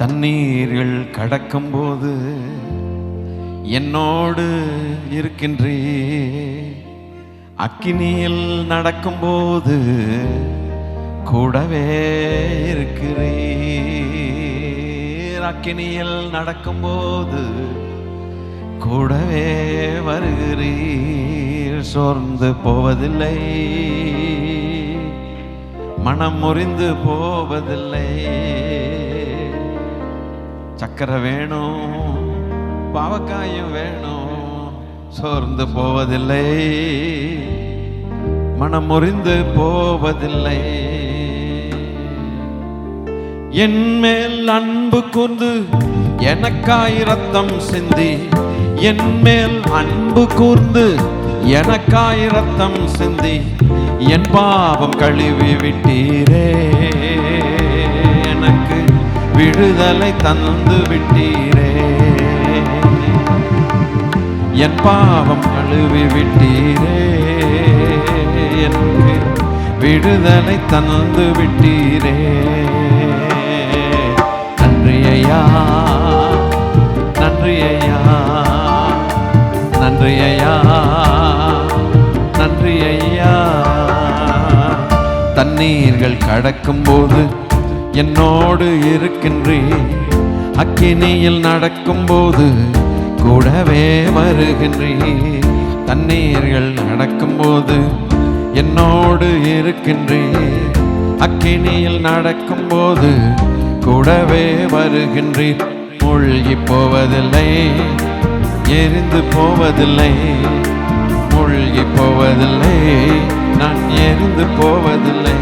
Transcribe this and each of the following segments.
தண்ணீர்கள் கடக்கும்போது என்னோடு இருக்கின்றே, அக்கினியில் நடக்கும்போது கூடவே இருக்கிறீர். அக்கினியில் நடக்கும்போது கூடவே வருகிறீர். சோர்ந்து போவதில்லை, மனம் முறிந்து போவதில்லை. சக்கரை வேணும், பாவக்காயும் வேணும், சோர்ந்து போவதில்லை, மனம் முறிந்து போவதில்லை. என் மேல் அன்பு கூர்ந்து எனக்காய் ரத்தம் சிந்தி, என் மேல் அன்பு கூர்ந்து எனக்காய் ரத்தம் சிந்தி, என் பாவம் கழுவி விட்டீரே, எனக்கு விடுதலை தந்து விட்டீரே. என் பாவம் கழுவி விட்டீரே, எனக்கு விடுதலை தந்து விட்டீரே. நன்றி ஐயா, நன்றி ஐயா, நன்றி ஐயா, நன்றி ஐயா. தண்ணீர்கள் கடக்கும்போது என்னோடு இருக்கின்றீர், அக்கினியில் நடக்கும்போது கூடவே வருகின்றீர். தண்ணீர்கள் நடக்கும்போது என்னோடு இருக்கின்றீர், அக்கினியில் நடக்கும்போது கூடவே வருகின்றீர். மூழ்கி போவதில்லை, எரிந்து போவதில்லை, மூழ்கி போவதில்லை, நான் எரிந்து போவதில்லை.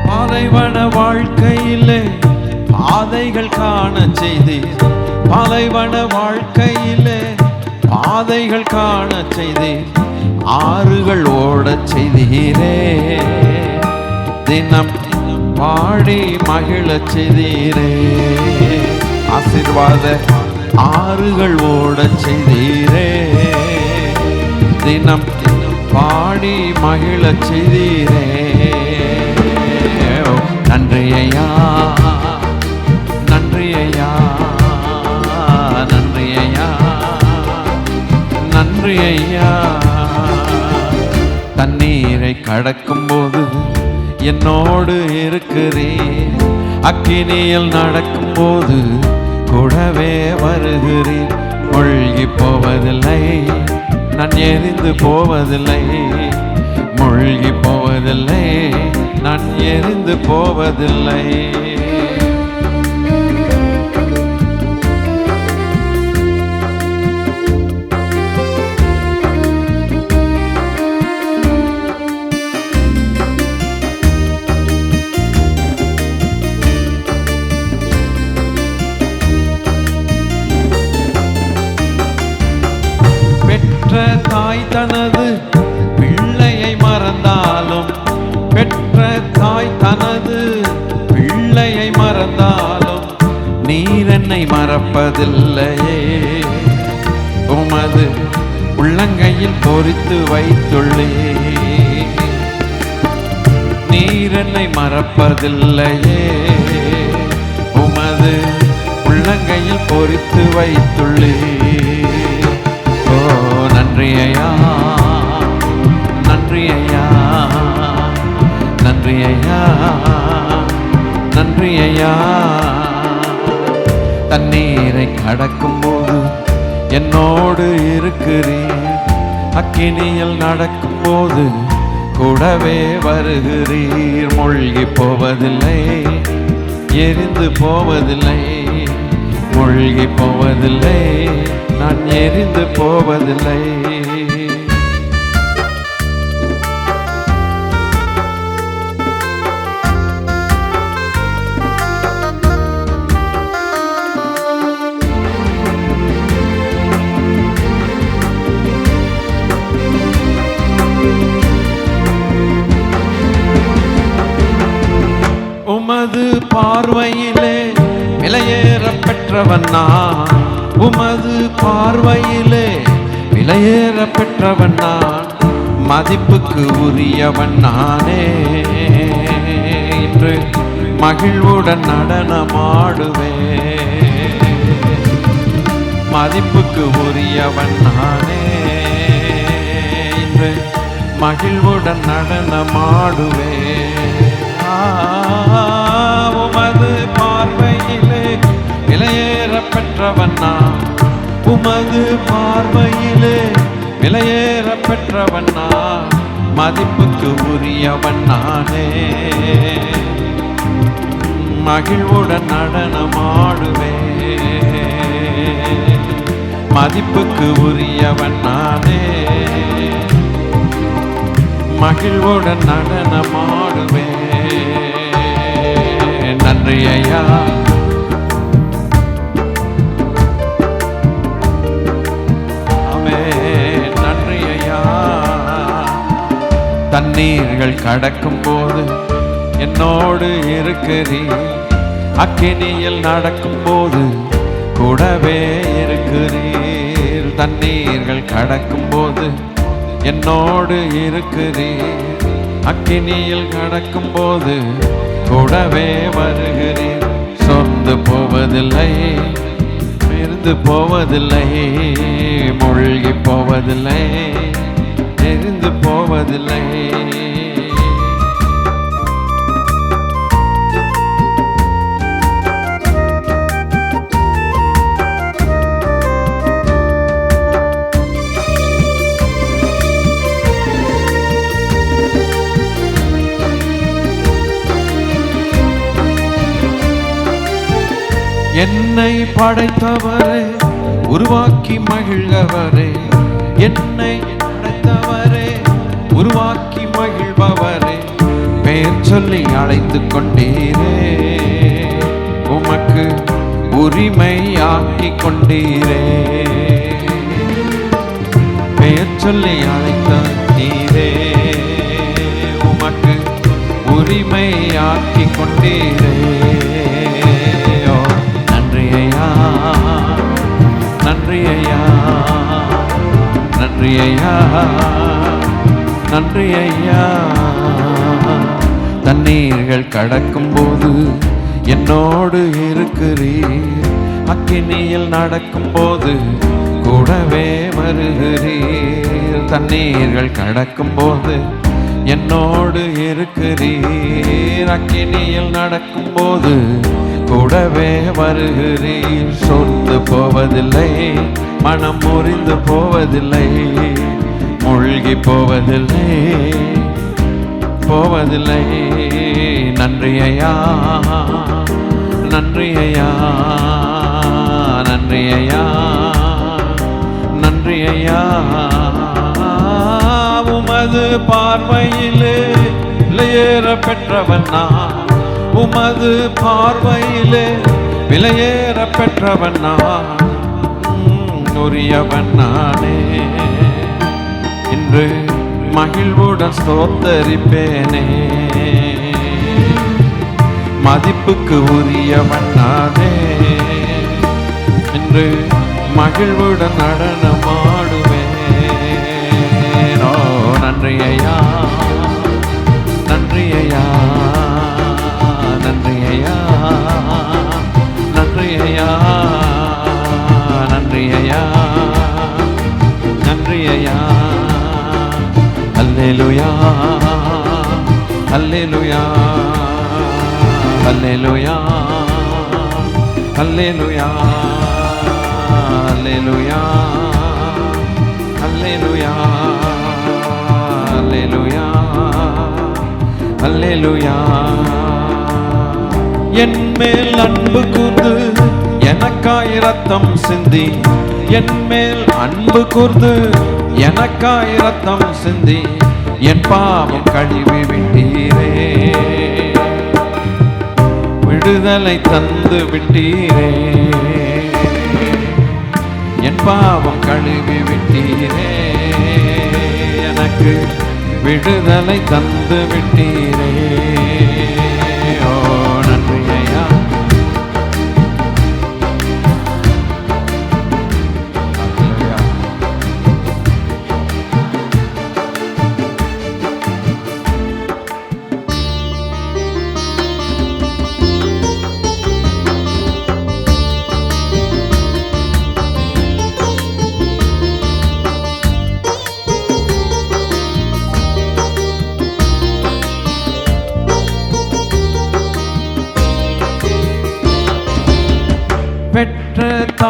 பாலைவன வாழ்க்கையிலே பாதைகள் காண செய்தீர், பாலைவன வாழ்க்கையிலே பாதைகள் காண செய்தீர், ஆறுகள் ஓடச் செய்தீரே, தினம் பாடி மகிழச் செய்தீரே. ஆசீர்வாத ஆறுகள் ஓடச் செய்தீரே, தினம் பாடி மகிழச் செய்தீரே. நன்றி ஐயா, நன்றி ஐயா, நன்றி ஐயா, நன்றி ஐயா. தண்ணீரை கடக்கும்போது என்னோடு இருக்கிறீர், அக்கினியில் நடக்கும்போது கூடவே வருகிறீர். மூழ்கி போவதில்லை, நான் எரிந்து போவதில்லை, மூழ்கி போவதில்லை, நான் எரிந்து போவதில்லை. பெற்ற தாய் தனது பிள்ளையை மறந்தாலும், பெற்ற தாய் தனது பிள்ளையை மறந்தாலும், நீர் என்னை மறப்பதில்லையே, உமது உள்ளங்கையில் பொறித்து வைத்துள்ளே. நீர் என்னை மறப்பதில்லையே, உமது உள்ளங்கையில் பொறித்து வைத்துள்ளே. ஓ நன்றி ஐயா, நன்றி ஐயா, நன்றி ஐயா, நன்றி ஐயா. தண்ணீரை கடக்கும்போது என்னோடு இருக்கிறீர், அக்கினியில் நடக்கும்போது கூடவே வருகிறீர். மூழ்கி போவதில்லை, எரிந்து போவதில்லை, மூழ்கி போவதில்லை, நான் எரிந்து போவதில்லை. பெற்றவன் நான், உமது பார்வையிலே விலையேற பெற்றவன் நான், மதிப்புக்கு உரியவன் நானே. இன்று மகிழ்வுடன் நடனமாடுவேன், மதிப்புக்கு உரியவன் நானே. இன்று மகிழ்வுடன் நடனமாடுவேன். உமது பார்வையிலே விலையேற பெற்றவன் நான், உமது பார்வையிலே விலையேற பெற்றவன் நான், மதிப்புக்கு உரியவன் நானே. மகிழ்வுடன் நடனமாடுவேன், மதிப்புக்கு உரியவன் நானே. மகிழ்வுடன் நடனமாடுவேன். நன்றி ஐயா, ஆமென். நன்றி ஐயா. தண்ணீர்கள் கடக்கும் போது என்னோடு இருக்கிறீர், அக்கினியில் நடக்கும் போது கூடவே இருக்கிறீர். தண்ணீர்கள் கடக்கும் போது என்னோடு இருக்கிறீர், அக்கினியில் கடக்கும் போது கூடவே வருகிறீர். சொந்து போவதில்லை, இருந்து போவதில்லை, மூழ்கி போவதில்லை, எரிந்து போவதில்லை. என்னை படைத்தவரே, உருவாக்கி மகிழ்ந்தவரே, என்னை படைத்தவரே, உருவாக்கி மகிழ்பவரே, பெயர் சொல்லி அழைத்து கொண்டீரே, உமக்கு உரிமையாக்கி கொண்டீரே. பெயர் சொல்லி அழைத்த நீரே, உமக்கு உரிமையாக்கி கொண்டீரே. நன்றி ஐயா, நன்றி ஐயா, நன்றி ஐயா. தண்ணீர்கள் கடக்கும் போது என்னோடு இருக்கிறீர், அக்கினியில் நடக்கும் போது கூடவே வருகிறீர். தண்ணீர்கள் கடக்கும் போது என்னோடு இருக்கிறீர், அக்கினியில் நடக்கும் போது கூடவே வருகிறீர். சொந்து போவதில்லை, மனம் முறிந்து போவதில்லை, மூழ்கி போவதில்லை, போவதில்லை. நன்றி ஐயா, நன்றி ஐயா, நன்றி ஐயா, நன்றி ஐயா. உமது பார்வையிலே விலையேற பெற்றவன் நான், உமது பார்வையிலே விலையேற பெற்றவன் நான், உரியவன் நானே. இன்று மகிழ்வுடன் ஸ்தோத்தரிப்பேனே, மதிப்புக்கு உரியவன் நானே. இன்று மகிழ்வுடன் நடனமாடுவேன். ஓ நன்றி ஐயா, நன்றி ஐயா, நன்றி ஐயா, நன்றி ஐயா, நன்றி ஐயா, நன்றி ஐயா. அல்லேலூயா, அல்லேலூயா, அல்லேலூயா, அல்லேலூயா, அல்லேலூயா, அல்லேலூயா, அல்லேலூயா, அல்லேலூயா. என் மேல் அன்பு கூர்ந்து எனக்காய் இரத்தம் சிந்தி, என் மேல் அன்பு கூர்ந்து எனக்காய் இரத்தம் சிந்தி, என் பாவம் கழுவி விட்டீரே, விடுதலை தந்து விட்டீரே. என் பாவம் கழுவி விட்டீரே, எனக்கு விடுதலை தந்து விட்டீரே. ஓ நன்றி ஐயா,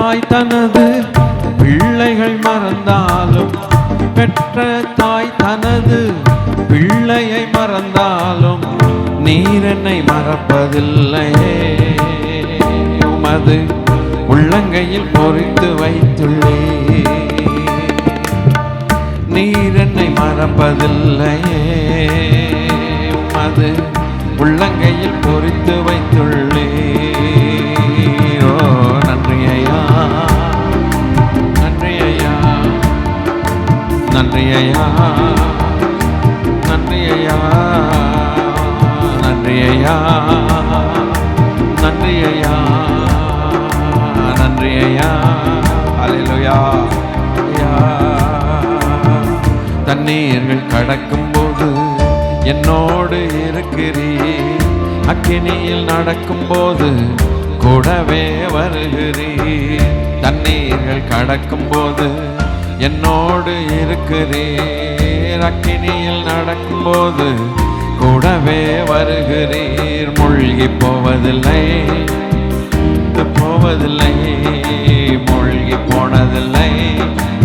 தாய் தனது பிள்ளைகள் மறந்தாலும், பெற்ற தாய் தனது பிள்ளையை மறந்தாலும், நீர் என்னை மறப்பதில்லையே. உமது உள்ளங்கையில் பொறித்து வைத்துள்ளே. நீர் என்னை மறப்பதில்லையே. உமது உள்ளங்கையில் பொறித்து வைத்துள்ளே. ஓ நன்றி ஐயா, நன்றி ஐயா, நன்றி ஐயா, நன்றி ஐயா, நன்றி ஐயா, நன்றி ஐயா, நன்றி ஐயா. அல்லேலூயா. தண்ணீர்கள் கடக்கும்போது என்னோடு இருக்கிறீர். அக்கினியில் நடக்கும்போது கூடவே வருகிறீர். தண்ணீர்கள் கடக்கும்போது என்னோடு இருக்கிறீர். அக்கினியில் நடக்கும்போது கூடவே வருகிறீர். மூழ்கி போவதில்லை, போவதில்லை, மூழ்கி போனதில்லை,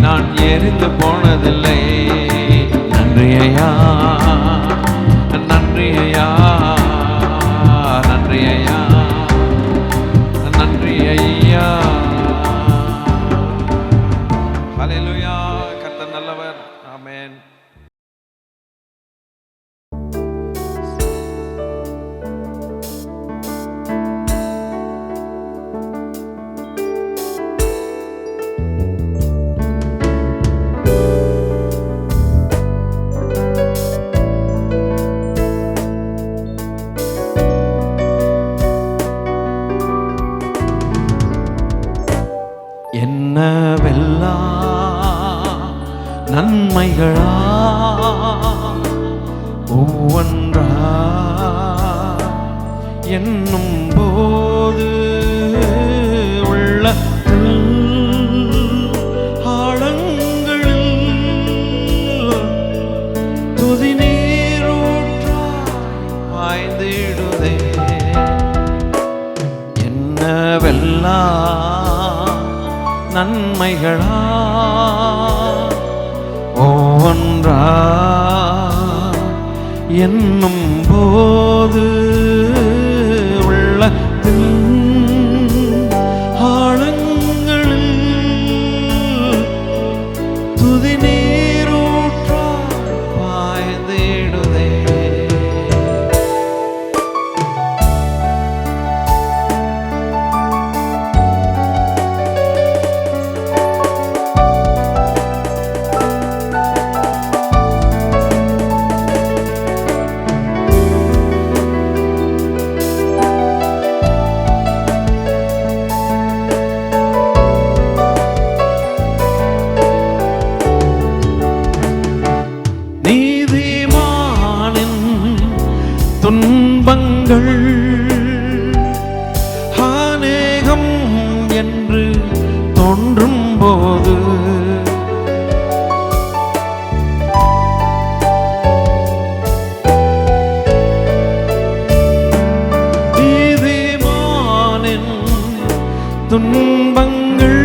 நான் எரிந்து போனதில்லை. நன்றி ஐயா, நன்றி ஐயா, நன்றி ஐயா, நன்றி ஐயா. ஹல்லேலூயா. கர்த்தர் நல்லவர். ஆமென். என்னவெல்லாம் நன்மைகளா ஒவ்வொன்றா என்னும் போது உள்ளத்தில் ஆழங்களில் துதி நீரூற்றாய் பாய்ந்திடுதே. என்னவெல்லாம் நன்மைகளா ஒவ்வொன்றா என்னும் போது உள்ளத்தில் ஆழங்களில் துதி நீரூற்றாய் பாய்ந்திடுதே. துன்பங்கள் அநேகம் என்று தோன்றும் போது நீதிமானின் துன்பங்கள்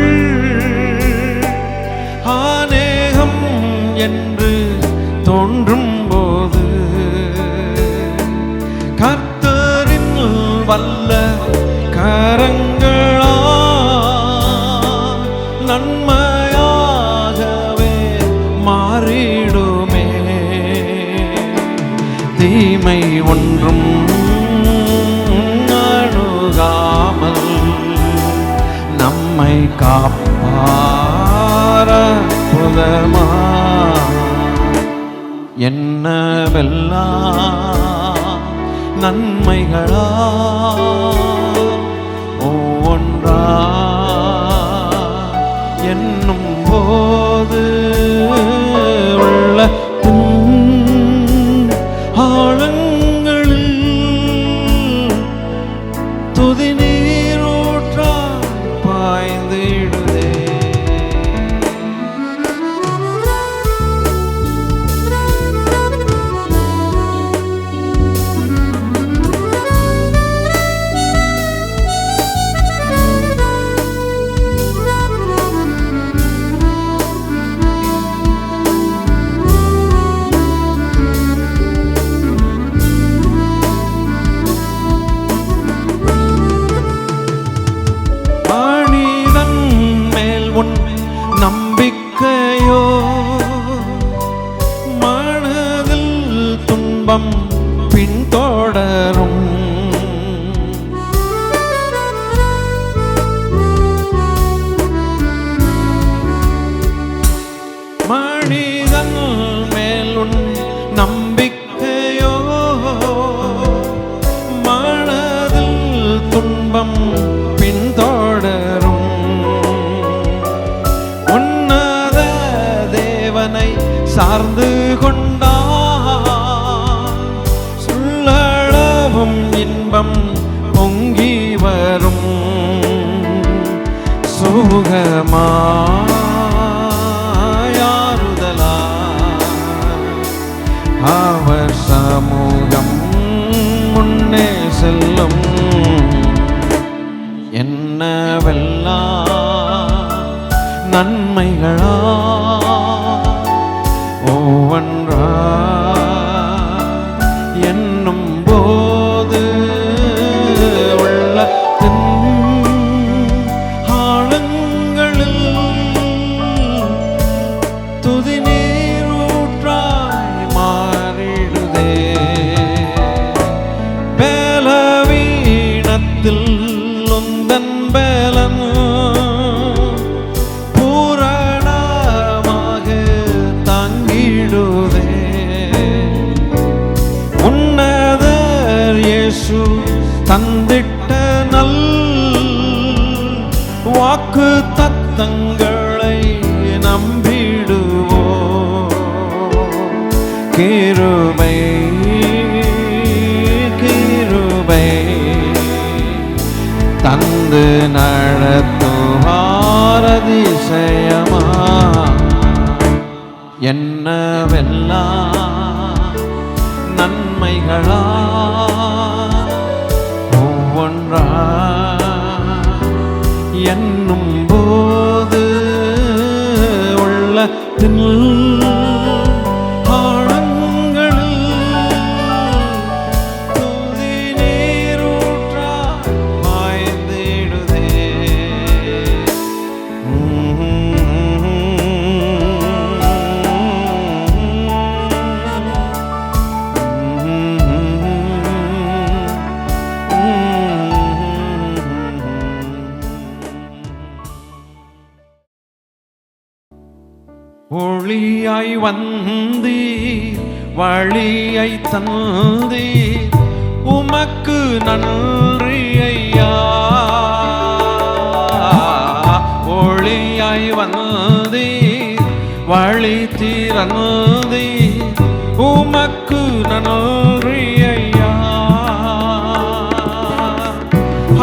அநேகம் என்று தோன்றும் போது கர்த்தரின் வல்ல கரங்களா நன்மையாகவே மாறிடுமே. தீமை ஒன்றும் அணுகாமல் நம்மை காப்பார புதமா. என்னவெல்லாம் நன்மைகளா ஒவ்வொன்றா என்னும் போது உள்ள ஆழங்களில் துதி நீரூற்றாய் பாய்ந்திடுதே. மனிதன் மேலுன் நம்பிக்கையோ மனதில் துன்பம் பின்தொடரும். உன்னத தேவனை சார்ந்து கொண்டால் சொல்லளவும் இன்பம் பொங்கி வரும். சுகமாயாறுதலா அவர் சமூகம் முன்னே செல்லும். என்னவெல்லாம் நன்மைகளா ஒவ்வொன்றா என்னும் போது உள்ளத்தின் ஆழங்களில் துதி நீரூற்றாய் மாறிடுதே. பலவீனத்தில் உந்தன் பலன் பூரணமாக தாங்கிடுதே. உன்னதர் இயேசு தந்திட்ட நல் வாக்கு தத்தங்களை நம்பிடுவோ. கிருபை கிருபை தந்து நடத்துவார் அதிசயமா. என்னவெல்லாம் நன்மைகளா ஒவ்வொன்றா என்னும் போது உள்ளத்தின் ஆழங்களில் துதி நீரூற்றாய் பாய்ந்திடுதே. ஒளியாய் வந்தீர் வழியை தந்தீர் உமக்கு நன்றி ஐயா. ஒளியாய் வந்தீர் வழி திறந்தீர் உமக்கு நன்றி ஐயா.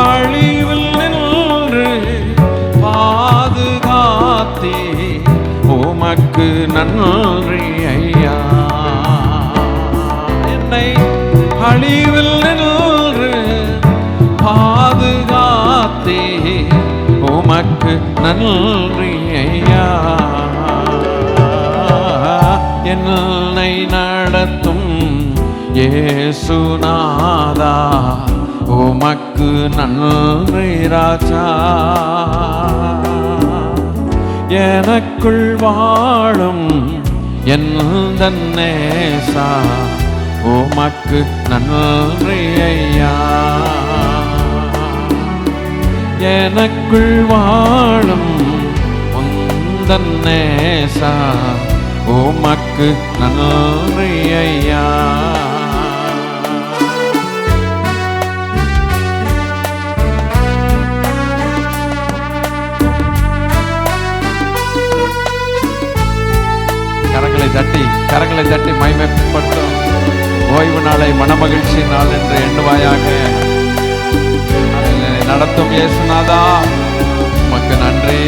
அழிவில் நின்று பாதுகாத்தீர் உமக்கு நன்றி ஐயா. என்னை அழிவில் நின்று பாதுகாத்தீர் உமக்கு நன்றி ஐயா. என்னை நடத்தும் இயேசுநாதா உமக்கு நன்றி ராஜா. எனக்குள் வாழும் எந்தன் நேசா உமக்கு நன்றி ஐயா. எனக்குள் வாழும் உந்தன் நேசா உமக்கு நன்றி ஐயா. கரங்களை தட்டி மகிமைப்பட்டும். ஓய்வு நாளை மனமகிழ்ச்சி நாள் என்று எண்ணுவாயாக. நடத்தும் இயேசுநாதா உமக்கு நன்றி.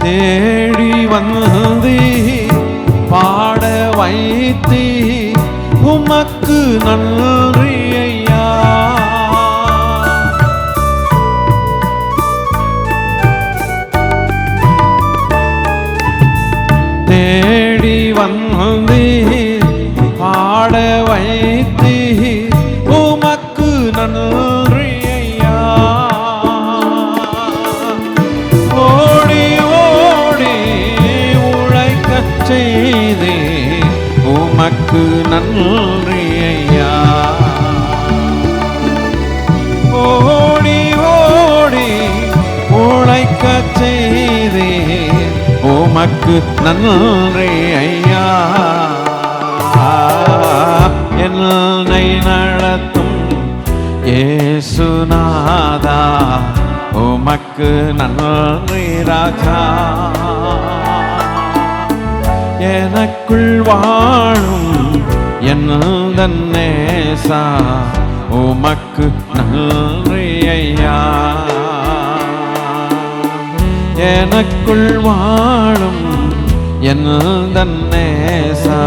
தேடி வந்தி பாட வைத்தி உமக்கு நன்றி ஐயா. தேடி வந்தி பாட வைத்தி உமக்கு நன்றி ஐயா. ஓடி ஓடி உழைக்கச் செய்தே உமக்கு நன்றி ஐயா. ஓடி ஓடி உழைக்கச் செய்தே உமக்கு நன்றி ஐயா. என்னை நடத்தும் இயேசுநாதா உமக்கு நன்றி ராஜா. எனக்குள் வாழும் எந்த நேசா உமக்கு நன்றி ஐயா. எனக்குள் வாழும் எந்த நேசா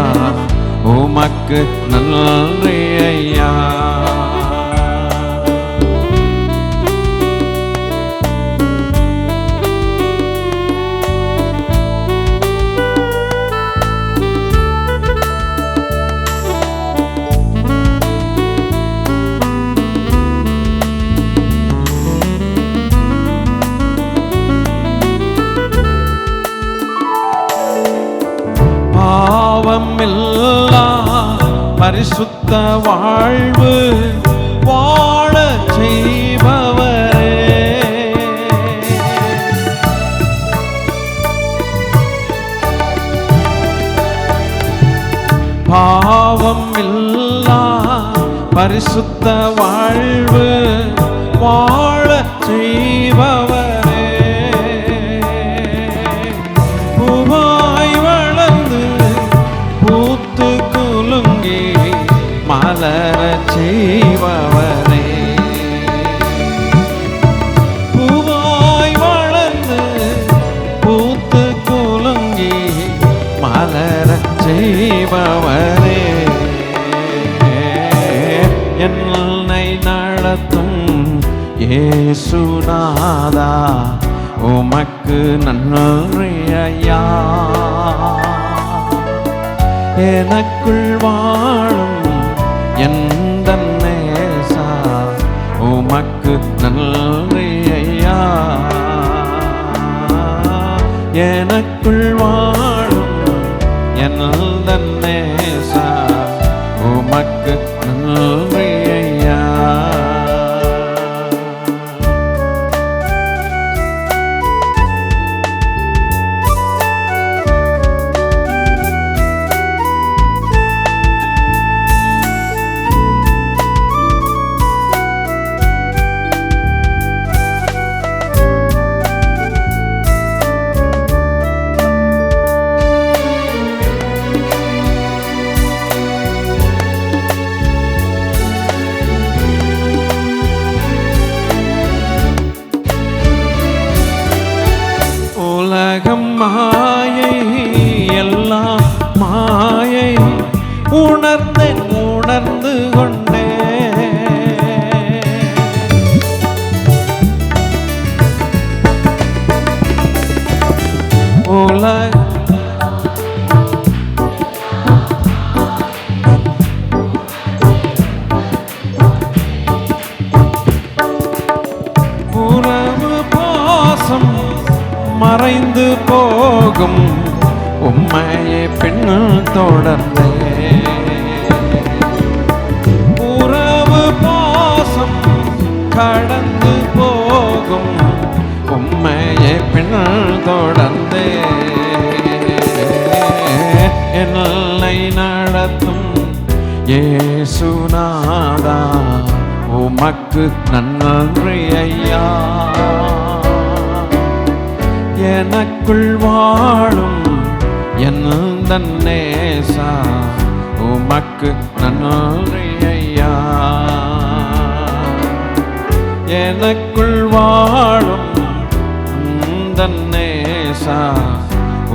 உமக்கு நன்றி ஐயா. பாவமில்லா பரிசுத்த வாழ்வு வாழ செய்பவரே, பாவமில்லா பரிசுத்த வாழ்வு வாழ செய்பவரே, பூவாய் வளர்ந்து பூத்து குலுங்கி மலரச் செய்பவரே, பூவாய் வளர்ந்து பூத்து குலுங்கி மலரச் செய்பவரே, என்னை நடத்தும் இயேசுநாதா உமக்கு நன்றி ஐயா. எனக்குள் வாழும் எந்த நேசா உமக்கு நன்றி ஐயா. எனக்குள் வாழும் எந்த நேசா உமக்கு நன்றி ஐயா. உலகம் மாயை எல்லாம் மாயை உணர்ந்து கொண்டே, உறவு பாசம் மறைந்து போகும் உம்மையை பின் தொடர்ந்தே, உறவு பாசம் கடந்து போகும் உம்மையை பின் தொடர்ந்தே, என்னை நடத்தும் இயேசுநாதா உமக்கு நன்றி ஐயா. எனக்குள் வாழும் எந்த நேசா உமக்கு நன்றி ஐயா. எனக்குள் வாழும் எந்த நேசா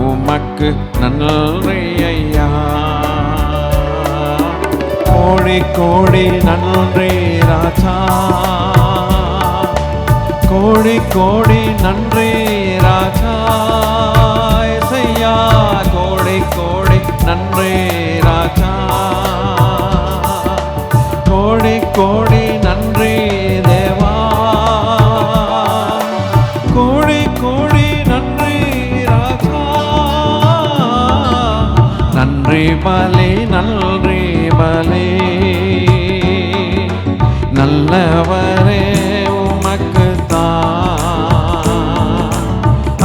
உமக்கு நன்றி ஐயா. கோடி கோடி நன்றி ராஜா, கோடி கோடி நன்றி ராஜா இசையா, கோடி கோடி நன்றி ராஜா, கோடி கோடி நன்றி தேவா, கோடி கோடி நன்றி ராஜா. நன்றி பலி நன்றி பலி நல்லவரே உமக்கு தான்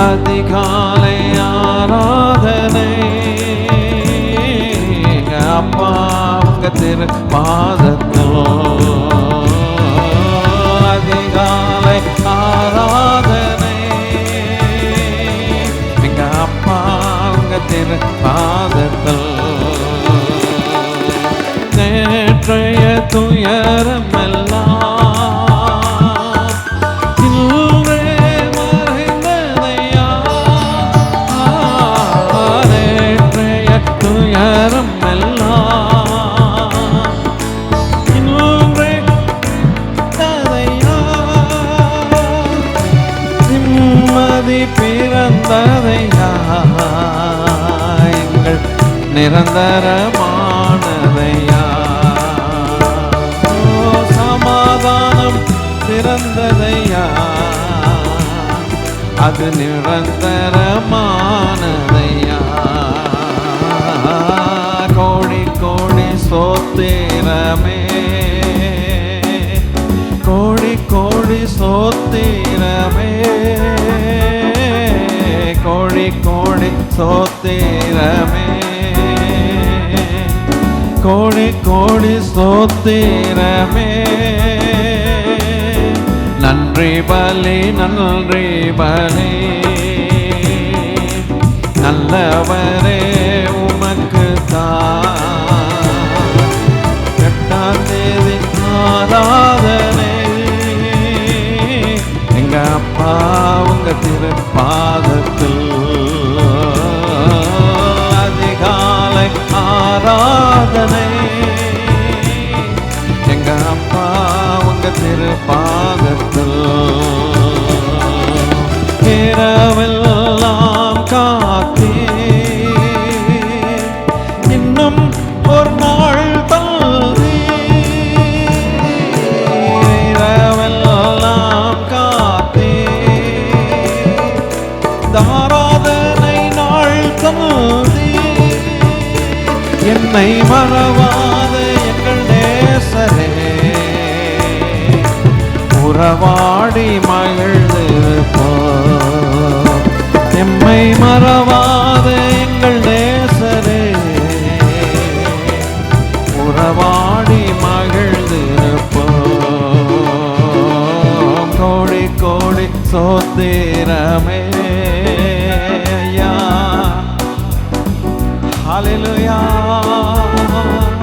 அதிகாலை ஆரா திருப்பாதத்தில் அதிகாலை ஆராதனை. எங்க அப்பா உங்க திருப்பாதத்தில் நேற்றைய துயரமெல்லாம் இன்றே மறைந்ததையா. நேற்றைய துயரமெல்லாம் இன்றே ததையா. நிம்மதி பிறந்ததையா. எங்கள் நிரந்தரமானதையா. சமாதானம் பிறந்ததையா. அது நிரந்தரமானதையா. கோடி கோடி சோத்திரமே. கோடி கோடி சோத்திரமே. கோடி கோடி சோத்திரமே. கோடி கோடி சோத்திரமே. நன்றி பலி நன்றி பலி. நல்லவரே உமக்கு தான். 8ஆம் தேதி ஆராதனை. எங்க அப்பா உங்க திருப்பாதத்தில் அதிகாலை ஆராதனை. எங்க அப்பா உங்க திருப்பாதத்தில் இரவெல்லாம் காத்தே. இன்னும் ஒரு நாள் தள்ளி. இரவெல்லாம் காத்தே. ஆராதனை நாள் தள்ளி. என்னை மறவாத எங்கள் நேசரே. உறவாடி மகிழ்ந்திருப்போம். எம்மை மறவாத எங்கள் நேசரே. உறவாடி மகிழ்ந்திருப்போம். கோடி கோடி சோத்திரமே. ஹல்லேலூயா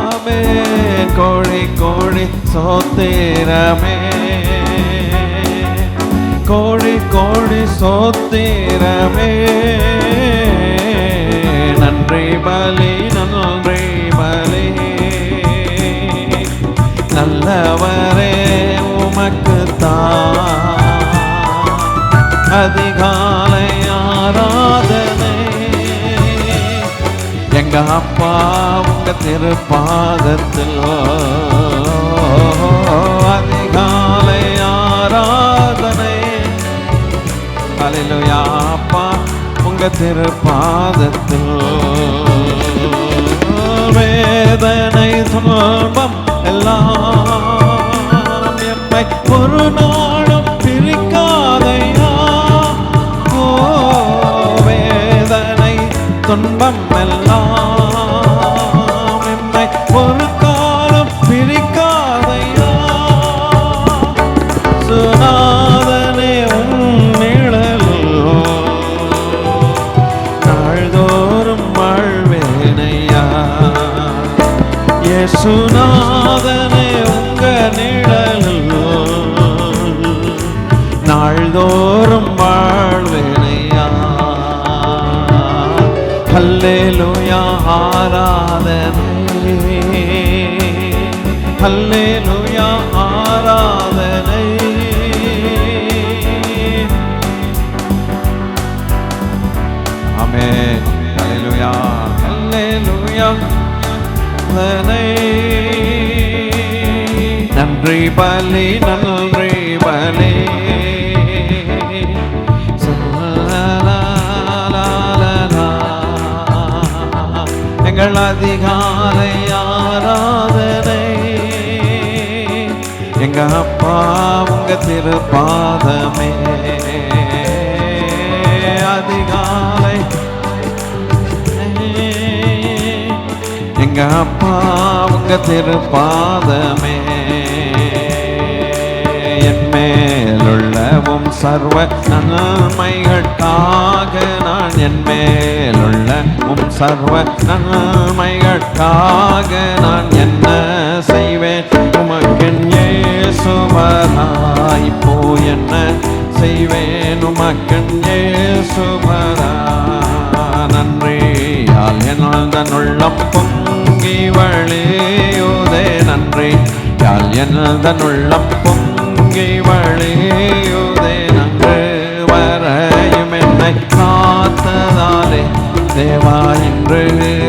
ஆமென். கோடி கோடி சோத்திரமே. கோடி கோடி சோத்திரமே. நன்றி பலி நன்றி பலி. நல்லவரே உமக்கு தான் அதிகாலை ஆராதனை. எங்க அப்பா உங்க திருப்பாதத்தில் அதிகாலை ஆராதனை. ஹல்லேலூயா அப்பா உங்க திருப்பாதத்தில் வேதனை துன்பம் எல்லாம் எம்மை ஒரு நாளும் பிரிக்காதையா. ஓ வேதனை துன்பம் எல்லாம் எம்மை ஒரு காலம் பிரிக்காதையா. சுனாதனே உன்னிழலோ நாள்தோறும் வாழ்வேனையா. சுனாதனே உங்க நிழலோ நாள்தோறும் வாழ்வேனையா. ஹல்லேலூயா ஆராதனை. ஹல்லேலூயா ஆராதனை. ஆமென். ஹல்லேலூயா ஹல்லேலூயா ஆராதனை. நன்றி பலி நன்றி பலி. எங்கள் அதிகாலை ஆராதனை. எங்க அப்பா உங்க திருப்பாதமே. அதிகாலை எங்க அப்பா உங்க திருப்பாதமே. என் மேலுள்ளவும் சர்வ நன்மைகளுக்காக நான் என் மேலுள்ளவும் சர்வ நன்மைகளுக்காக நான் என்ன செய்வேன் உமக்கென் இயேசுவரா. இப்போ என்ன செய்வேன் உமக்கென் இயேசுவரா. நன்றியால் என் உள்ளம் பொங்கி வழியுதே. நன்றியால் என் உள்ளம் பொங்கி வழியுதே. நன்று வரையும் என்னை காத்ததாலே தேவா, இன்று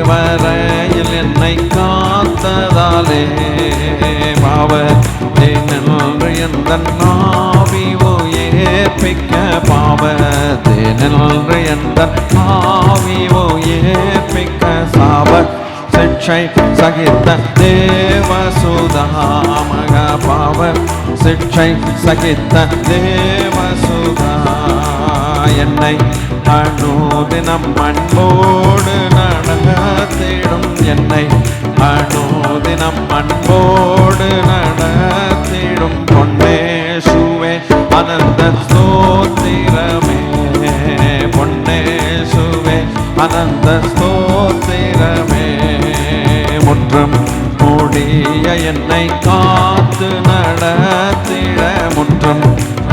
வரையில் என்னை காத்ததாலே பாவத்தேனென்று எந்த நாவி உயிர்ப்பிக்க. பாவத்தேனென்று எந்த நாவி உயிர்ப்பிக்க. சாப சிக்ஷை சகித்த தேவசுதா மக. பாவ சிக்ஷை சகித்த தேவசுதா என்னை அனுதினம் அன்போடு நடத்திடும். என்னை அனுதினம் அன்போடு நடத்திடும். பொன்னேசுவே அனந்த ஸ்தோத்திரமே. பொன்னேசுவே அனந்த ஸ்தோத்திரமே. முற்றும் மூடிய என்னை காத்து நடத்திட. முற்றும்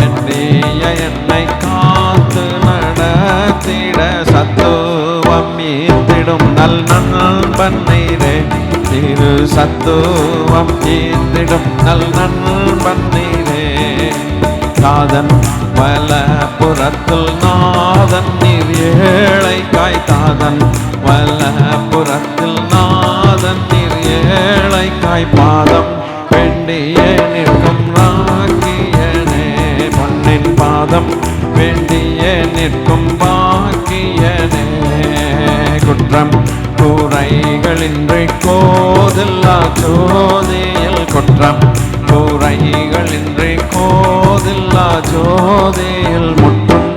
எண்ணிய என்னை காத்து நடத்திட. சத்துவம் ஈர்த்திடும் நல் நண்பன் நீரே. திரு சத்துவம் ஈர்த்திடும் நல் நண்பன் நீரே. நாதன் வலப்புறத்தில் நாதன் நீர் ஏழை காய்த்தாதன். வலப்புறத்தில் நாதன் நீர் ஏழை காய். பாதம் வேண்டியே நிற்கும் ராக்கியனே. பொன்னின் பாதம் வேண்டியே நிற்கும் பாக்கியனே. குற்றம் கூரைகளின்றி கோதில்லா ஜோதியில். குற்றம் கூரைகளின்றி கோதில்லா ஜோதியில். முற்றும்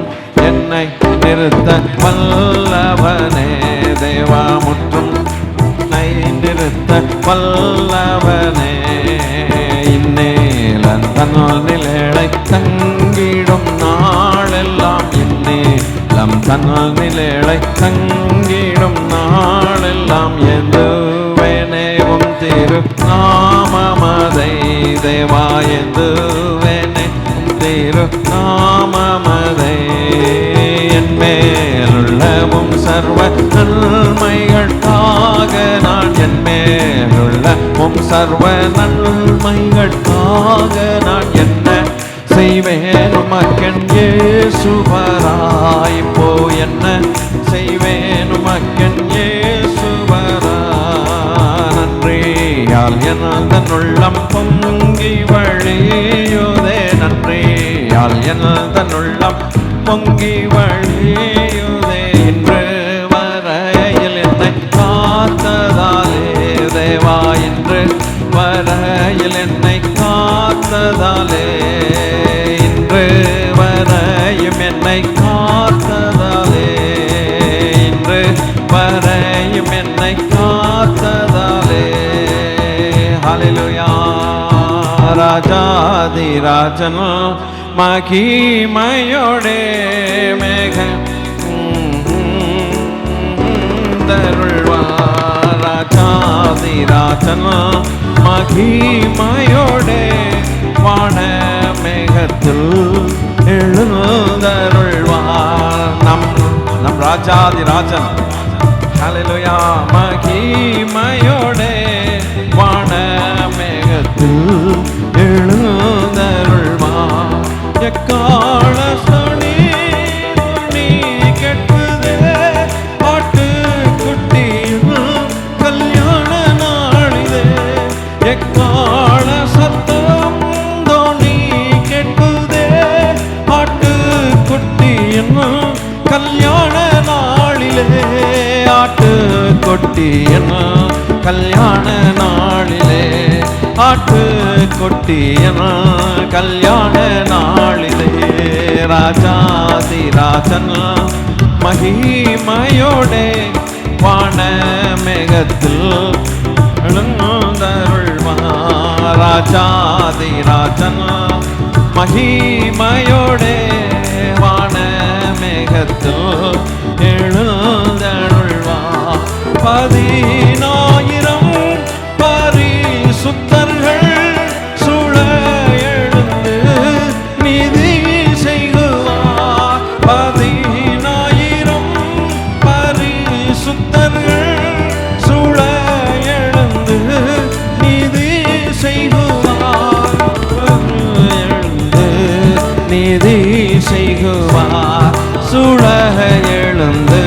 என்னை நிறுத்த வல்லவனே தேவா. முற்றும் என்னை நிறுத்த வல்லவனே. இந்நேலன் தன்னால் நிலையை தங்கிடும் நாளெல்லாம். இந்நேலம் தன்னால் நிலையை தங்கிடும் நாளெல்லாம். எதுவேனேவும் திரு நாமமதை தேவா. எதுவேனேவும் திரு நாமமதை. என் மேலுள்ளவும் சர்வ நன்மைகளுக்காக நான் என் மேலுள்ளவும் சர்வ நன்மைகளுக்காக நான் என்ன செய்வேன் உமக்கென் இயேசுவரா. இப்போ என்ன செய்வேன் உமக்கென் இயேசுவரா. நன்றியால் என் உள்ளம் பொங்கி வழியுதே. நன்றியால் என் உள்ளம் பொங்கி வழியுதே. இன்று வரையில் என்னை காத்ததாலே தேவா. இன்று வரையில் என்னை காத்ததாலே. இன்று வரையும் என்னை காத்ததாலே. இன்று வரையும் என்னை காத்ததாலே. ஹல்லேலூயா. ராஜாதி ராஜன் மகிமையோடே மேக தருள்வார். ராஜாதி ராஜன் மகிமையோடே வான மேகத்தில் எழுந்தருள்வார். நம் ராஜாதி ராஜன். ஹல்லேலூயா. மகிமையோடே வான மேகத்தில் எழுந்தருள்வார். எக்கால சனி துணி கெட்டுதே. பாட்டு குட்டியும் கல்யாண நாளிலே. எக்கால சத்தம் தோணி கெட்டுதே. பாட்டு குட்டியும் கல்யாண நாளிலே. ஆட்டு கொட்டியன் கல்யாண நாளிலே. ஆட்டு கொட்டியன் கல்யாண நாளிலே. ராஜாதி ராஜன் மகிமையோடே வான மேக மேகத்தில் எழுந்தருள்வார் ராஜாதி ராஜன் மகிமையோடே வான மேகத்தில் எழுந்தருள்வார் 10,000 பரிசுத்தர்கள் சூழ எழுந்து நீதி செய்குவார் 10,000 பரிசுத்தர்கள் சூழ எழுந்து நீதி செய்குவார் எழுந்து நீதி செய்குவார் சூழ எழுந்து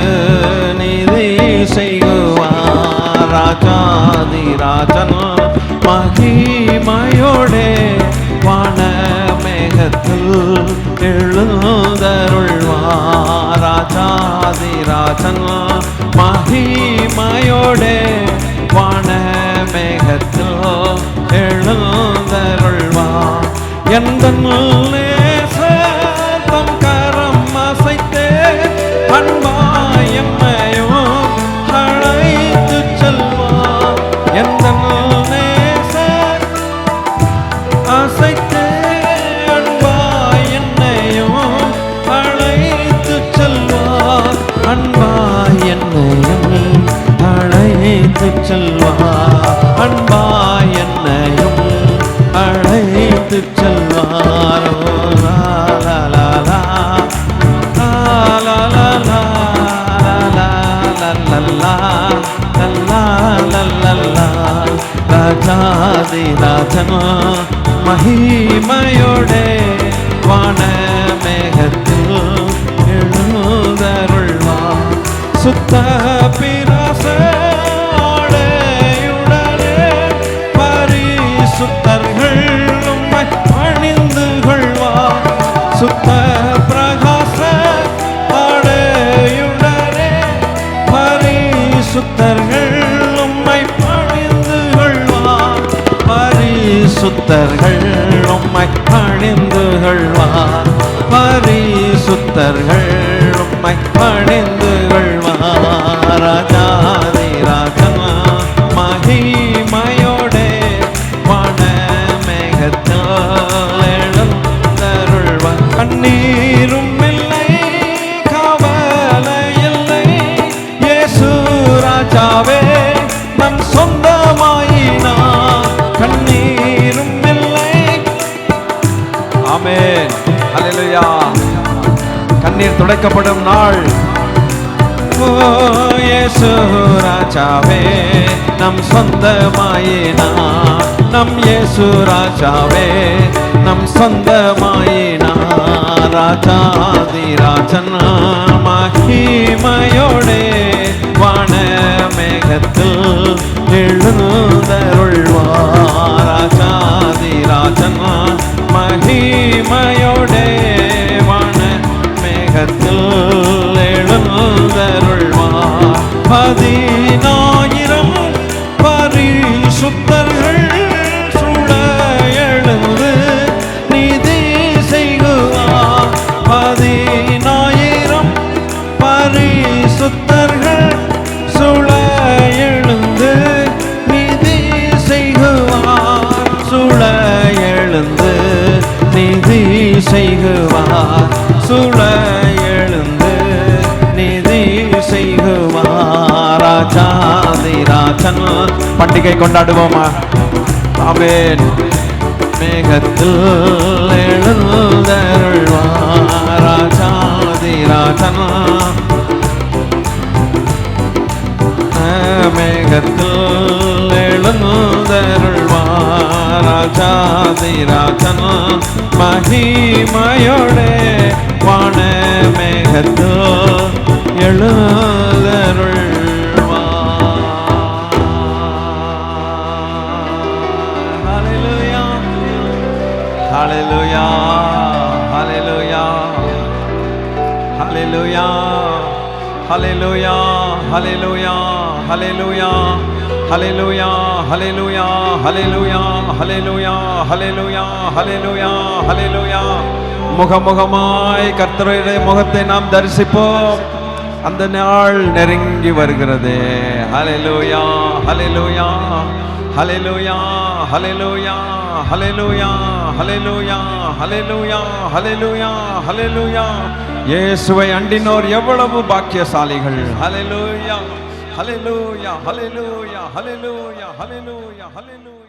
நீதி செய்குவார் ராஜாதி ராஜன் மகிமையோடே வான மேகத்தில் எழுந்தருள்வார் ராஜாதி ராஜன் மகிமையோடே வான மேகத்தில் எழுந்தருள்வார் எந்த தம் கரம் அசைத்தே அன்பாயம்மையும் அழைத்து செல்வார் எந்த அசைத்தே அன்பாய் என்னையும் அழைத்து செல்வார் அன்பாய் என்னையும் அழைத்து செல்வார் அன்பாய் என்னையும் அழைத்து செல்வார் ராஜாதி ராஜன் மகிமையோடே வான மேகத்தில் எழுந்தருள்வார் சுத்த பிராசோடையுடனே பரிசுத்தர்கள் உம்மை பணிந்து கொள்வார் சுத்த பிரகாச ஆடையுடனே பரிசுத்தர்கள் உம்மை பணிந்து கொள்வார் பரிசுத்தர்கள் உம்மை பணிந்து கொள்வார் பரிசுத்தர்கள் உம்மை பணிந்து கொள்வார் ராஜாதி ராஜன் மகிமையோடே வான மேகத்தில் எழுந்தருள்வார் கண்ணீரும் இல்லை கவலை இல்லை இயேசு ராஜாவே நம் சொந்தமாயினார் கண்ணீரும் இல்லை ஆமென் ஹல்லேலூயா கண்ணீர் துடைக்கப்படும் நாள் இயேசு ராஜாவே நம் சொந்தமாயினார் நம் இயேசு ராஜாவே நம் சொந்தமாயினார் ராஜாதி ராஜன் மகிமையோடே வான மேகத்தில் எழுந்தருள்வார் ராஜாதி ராஜன் மகிமையோடே வான மேகத்தில் எழுந்தருள்வார் 10,000 பரிசுத்தர்கள் சூழ எழுந்து நீதி செய்குவார் 10,000 பரிசுத்தர்கள் சூழ எழுந்து நீதி செய்குவார் சூழ எழுந்து நீதி செய்குவார் சூழ எழுந்து நீதி செய்குவார் ராஜாதி ராஜன் பண்டிகை கொண்டாடுவோமா ஆமென் மேகத்தில் எழுந்தருள்வார் ராஜாதி ராஜன் மேகத்தில் எழுந்தருள்வார் ராஜாதி ராஜன் மகிமையோடே வான மேகத்தில் எழுந்தருள்வார் ஹல்லேலூயா ஹல்லேலூயா ஹல்லேலூயா ஹல்லேலூயா ஹல்லேலூயா ஹல்லேலூயா ஹல்லேலூயா ஹல்லேலூயா ஹல்லேலூயா ஹல்லேலூயா ஹல்லேலூயா ஹல்லேலூயா ஹல்லேலூயா ஹல்லேலூயா முகமுகமாய் கர்த்தருடைய முகத்தை நாம் தரிசிப்போம் அந்த நாள் நெருங்கி வருகிறது. ஹல்லேலூயா, ஹல்லேலூயா, ஹல்லேலூயா, ஹல்லேலூயா, ஹல்லேலூயா, ஹல்லேலூயா, ஹல்லேலூயா, ஹல்லேலூயா, ஹல்லேலூயா. இயேசுவை அண்டினோர் எவ்வளவு பாக்கியசாலிகள். ஹல்லேலூயா, ஹல்லேலூயா, ஹல்லேலூயா, ஹல்லேலூயா, ஹல்லேலூயா, ஹல்லேலூயா.